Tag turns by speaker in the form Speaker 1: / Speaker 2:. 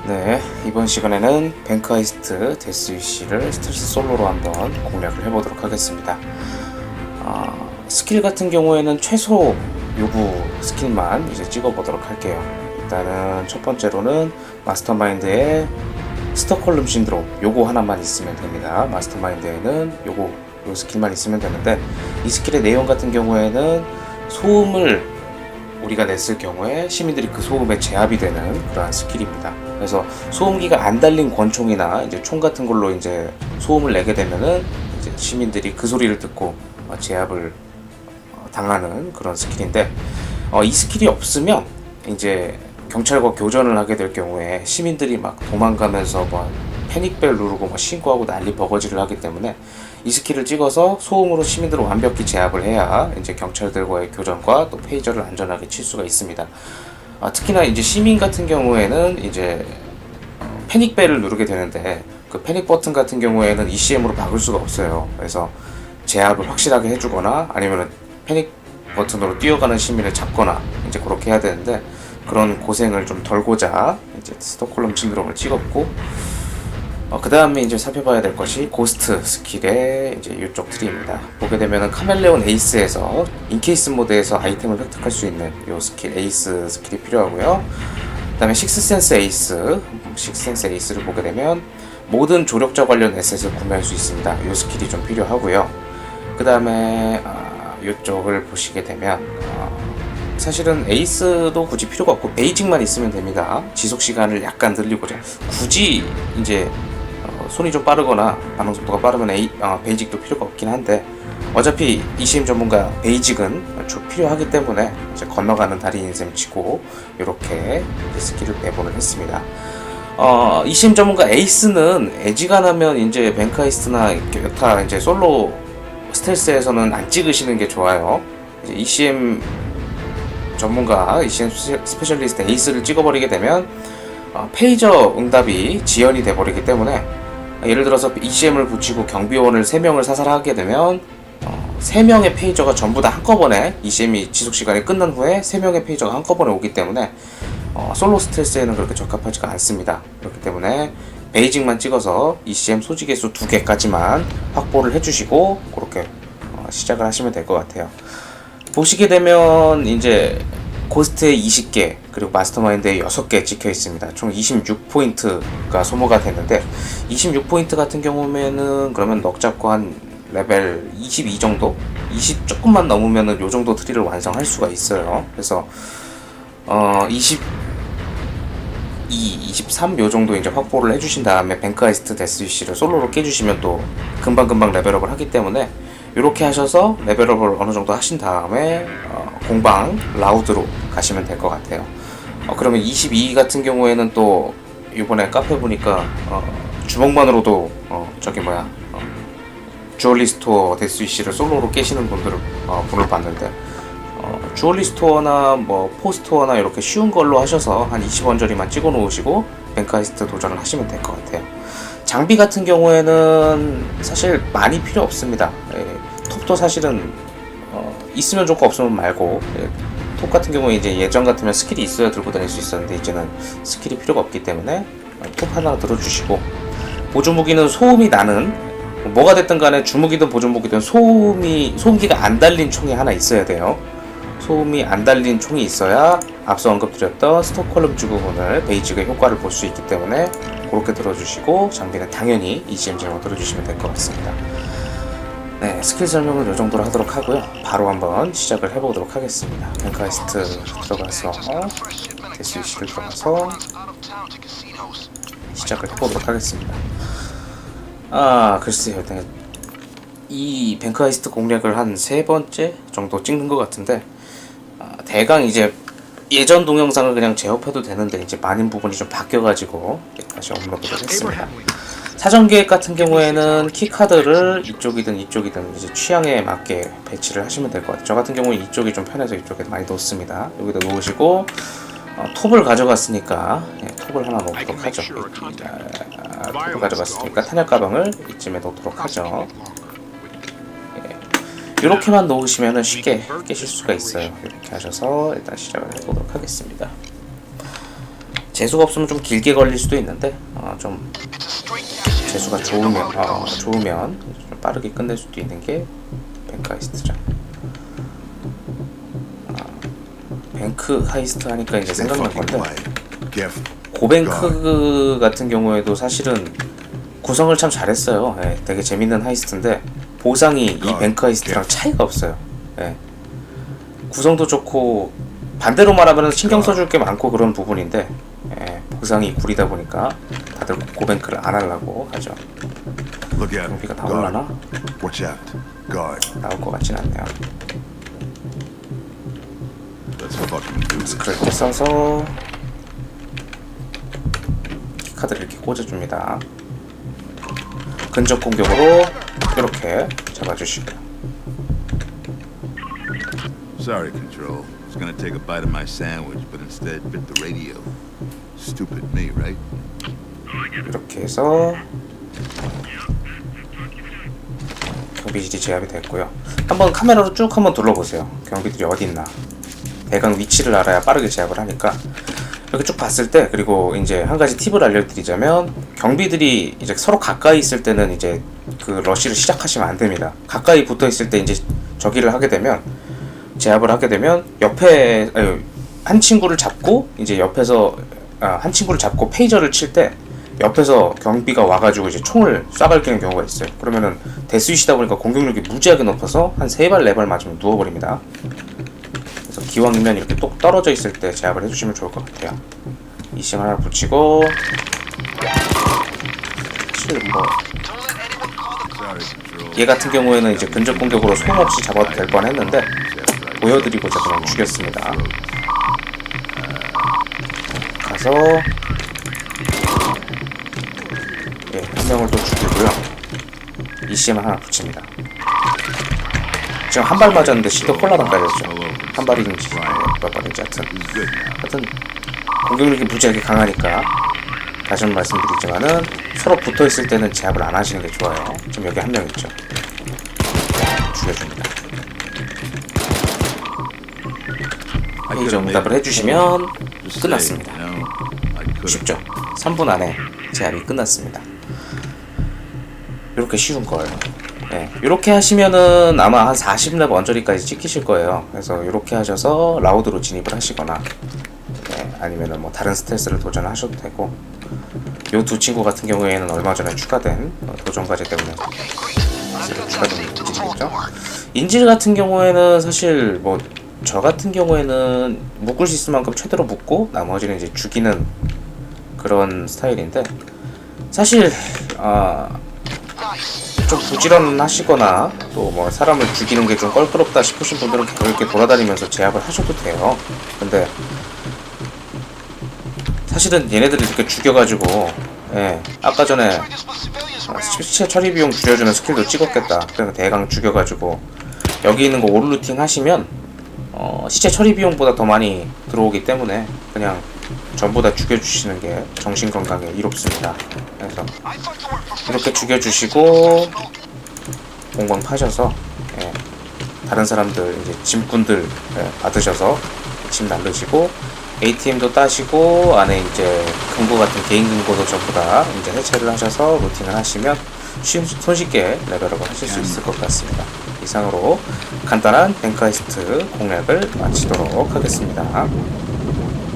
Speaker 1: 네, 이번 시간에는 뱅크하이스트 데스위시를 스텔스 솔로로 한번 공략을 해보도록 하겠습니다. 스킬 같은 경우에는 최소 요구 스킬만 이제 찍어보도록 할게요. 일단은 첫 번째로는 마스터마인드의 스톡홀름 신드롬 요거 하나만 있으면 됩니다. 마스터마인드에는 요 스킬만 있으면 되는데, 이 스킬의 내용 같은 경우에는 소음을 우리가 냈을 경우에 시민들이 그 소음에 제압이 되는 그러한 스킬입니다. 그래서 소음기가 안 달린 권총이나 이제 총 같은 걸로 이제 소음을 내게 되면은 이제 시민들이 그 소리를 듣고 제압을 당하는 그런 스킬인데, 이 스킬이 없으면 이제 경찰과 교전을 하게 될 경우에 시민들이 막 도망가면서 패닉벨 누르고 신고하고 난리 버거지를 하기 때문에 이 스킬을 찍어서 소음으로 시민들을 완벽히 제압을 해야 이제 경찰들과의 교전과 또 페이저를 안전하게 칠 수가 있습니다. 특히나 이제 시민 같은 경우에는 이제 패닉벨을 누르게 되는데, 그 패닉 버튼 같은 경우에는 ECM으로 막을 수가 없어요. 그래서 제압을 확실하게 해주거나 아니면 패닉 버튼으로 뛰어가는 시민을 잡거나 이제 그렇게 해야 되는데, 그런 고생을 좀 덜고자 이제 스톡홀름 신드롬을 찍었고, 그 다음에 이제 살펴봐야 될 것이 고스트 스킬의 이제 이쪽 트리입니다. 보게 되면은 카멜레온 에이스에서 인케이스 모드에서 아이템을 획득할 수 있는 이 스킬, 에이스 스킬이 필요하고요. 그 다음에 식스센스 에이스를 보게 되면 모든 조력자 관련 에셋을 구매할 수 있습니다. 이 스킬이 좀 필요하고요. 그 다음에 이쪽을 보시게 되면 사실은 에이스도 굳이 필요가 없고 베이직만 있으면 됩니다. 지속 시간을 약간 늘리고자, 굳이 이제 손이 좀 빠르거나 반응 속도가 빠르면 베이직도 필요가 없긴 한데, 어차피 ECM 전문가 베이직은 필요하기 때문에 이제 건너가는 달인인 셈 치고 이렇게 스킬을 배분을 했습니다. ECM 전문가 에이스는 에지간하면 이제 뱅크하이스트나 여타 이제 솔로 스텔스에서는 안 찍으시는 게 좋아요. 이제 ECM 전문가, ECM 스페셜리스트 에이스를 찍어버리게 되면 페이저 응답이 지연이 돼버리기 때문에, 예를 들어서 ECM을 붙이고 경비원을 3명을 사살하게 되면 3명의 페이저가 전부 다 한꺼번에, ECM이 지속시간이 끝난 후에 3명의 페이저가 한꺼번에 오기 때문에 솔로 스텔스에는 그렇게 적합하지가 않습니다. 그렇기 때문에 베이직만 찍어서 ECM 소지 개수 2개까지만 확보를 해주시고 그렇게 시작을 하시면 될 것 같아요. 보시게 되면 이제 고스트에 20개 그리고 마스터마인드에 6개 찍혀 있습니다. 총 26포인트가 소모가 되는데, 26포인트 같은 경우면은 그러면 넉 잡고 한 레벨 22 정도? 20 조금만 넘으면은 요 정도 트리를 완성할 수가 있어요. 그래서 22, 23 요 정도 이제 확보를 해주신 다음에 뱅크하이스트 데스위시를 솔로로 깨주시면 또 금방금방 레벨업을 하기 때문에, 이렇게 하셔서 레벨업을 어느 정도 하신 다음에 공방 라우드로 가시면 될 것 같아요. 그러면 22 같은 경우에는 또 이번에 카페 보니까 주먹만으로도 주얼리 스토어 데스위시를 솔로로 깨시는 분을 봤는데, 주얼리 스토어나 포스토어나 이렇게 쉬운 걸로 하셔서 한 20원짜리만 찍어 놓으시고 뱅크하이스트 도전을 하시면 될 것 같아요. 장비 같은 경우에는 사실 많이 필요 없습니다. 톱도 사실은 있으면 좋고 없으면 말고, 톱 같은 경우에 이제 예전 같으면 스킬이 있어야 들고 다닐 수 있었는데 이제는 스킬이 필요가 없기 때문에 톱 하나 들어주시고, 보조무기는 소음이 나는, 뭐가 됐든 간에 주무기든 보조무기든 소음기가 안 달린 총이 하나 있어야 돼요. 소음이 안 달린 총이 있어야 앞서 언급드렸던 스톡홀름 부분을 베이직의 효과를 볼 수 있기 때문에 그렇게 들어주시고, 장비는 당연히 ECM 제공 들어주시면 될 것 같습니다. 네, 스킬 설명은 이 정도로 하도록 하고요. 바로 한번 시작을 해보도록 하겠습니다. 뱅크하이스트 들어가서 데스위시를 들어가서 시작을 해보도록 하겠습니다. 글쎄요, 이 뱅크하이스트 공략을 한 3번째 정도 찍는 것 같은데, 대강 이제 예전 동영상을 그냥 재업해도 되는데 이제 많은 부분이 좀 바뀌어가지고 다시 업로드를 했습니다. 사전 계획 같은 경우에는 키카드를 이쪽이든 이제 취향에 맞게 배치를 하시면 될 것 같아요. 저 같은 경우는 이쪽이 좀 편해서 이쪽에 많이 놓습니다. 여기다 놓으시고, 톱을 가져갔으니까 톱을 하나 놓도록 하죠. 톱을 가져갔으니까 탄약 가방을 이쯤에 놓도록 하죠. 이렇게만 놓으시면 쉽게 깨실 수가 있어요. 이렇게 하셔서 일단 시작을 해보도록 하겠습니다. 재수가 없으면 좀 길게 걸릴 수도 있는데 좀 재수가 좋으면 좀 빠르게 끝낼 수도 있는 게 뱅크 하이스트죠. 뱅크 하이스트 하니까 이제 생각난 건데, 고뱅크 같은 경우에도 사실은 구성을 참 잘했어요. 예, 되게 재밌는 하이스트인데 보상이 이 뱅크 하이스트랑 차이가 없어요. 예. 구성도 좋고 반대로 말하면 신경 써줄 게 많고 그런 부분인데, 예, 보상이 구리다 보니까 다들 고뱅크를 안 하려고 하죠. 경비가 나올라나? 나올 것 같진 않네요. 스크래치 써서 키카드를 이렇게 꽂아줍니다. 근접 공격으로 이렇게 잡아주시고요.
Speaker 2: Sorry, Control. I was gonna take a bite of my sandwich, but instead bit the radio. Stupid me, right?
Speaker 1: 이렇게 해서 경비실이 제압이 됐고요. 한번 카메라로 쭉 한번 둘러보세요. 경비들이 어디 있나. 대강 위치를 알아야 빠르게 제압을 하니까. 이렇게 쭉 봤을 때, 그리고 이제 한 가지 팁을 알려드리자면, 경비들이 이제 서로 가까이 있을 때는 이제 그 러쉬를 시작하시면 안 됩니다. 가까이 붙어 있을 때 이제 저기를 하게 되면, 제압을 하게 되면 옆에 한 친구를 잡고 이제 옆에서 한 친구를 잡고 페이저를 칠 때 옆에서 경비가 와가지고 이제 총을 쏴발기는 경우가 있어요. 그러면은 데스윗이다 보니까 공격력이 무지하게 높아서 한 3발 4발 맞으면 누워버립니다. 그래서 기왕이면 이렇게 똑 떨어져 있을 때 제압을 해주시면 좋을 것 같아요. 이심 하나 붙이고, 사실 뭐 얘 같은 경우에는 이제 근접 공격으로 소용없이 잡아도 될 뻔했는데 보여드리고자 그냥 죽였습니다. 가서 한 명을 또 죽이고요. 이심 하나 붙입니다. 지금 한 발 맞았는데 시도 콜라당 까졌죠. 한 발인지 몇 발인지 하여튼 공격력이 무지하게 강하니까 다시 한번 말씀드리지만은 서로 붙어있을 때는 제압을 안 하시는 게 좋아요. 지금 여기 한 명 있죠. 죽여줍니다. 페이저 응답을 해주시면 끝났습니다. 쉽죠? 3분 안에 제압이 끝났습니다. 이렇게 쉬운 거예요. 네, 이렇게 하시면은 아마 한 40렙 언저리까지 찍히실 거예요. 그래서 이렇게 하셔서 라우드로 진입을 하시거나, 네, 아니면은 뭐 다른 스텔스를 도전하셔도 되고, 요 두 친구 같은 경우에는 얼마 전에 추가된 도전 과제 때문에 추가된 인질이겠죠. 인질 같은 경우에는 사실 뭐 저 같은 경우에는 묶을 수 있을 만큼 최대로 묶고 나머지는 이제 죽이는 그런 스타일인데, 사실 좀 부지런하시거나 또 뭐 사람을 죽이는 게 좀 껄끄럽다 싶으신 분들은 그렇게 돌아다니면서 제압을 하셔도 돼요. 근데 사실은 얘네들이 이렇게 죽여가지고, 아까 전에 시체 처리 비용 줄여주는 스킬도 찍었겠다. 그러니까 대강 죽여가지고 여기 있는 거 오르루팅 하시면 시체 처리 비용보다 더 많이 들어오기 때문에 그냥 전부 다 죽여주시는 게 정신건강에 이롭습니다. 그래서 이렇게 죽여주시고 공방 파셔서 다른 사람들 이제 짐꾼들 받으셔서 짐 날르시고 ATM도 따시고 안에 이제 금고 같은 개인 금고도 전부 다 이제 해체를 하셔서 루팅을 하시면 손쉽게 레벨업을 하실 수 있을 것 같습니다. 이상으로 간단한 뱅크 하이스트 공략을 마치도록 하겠습니다.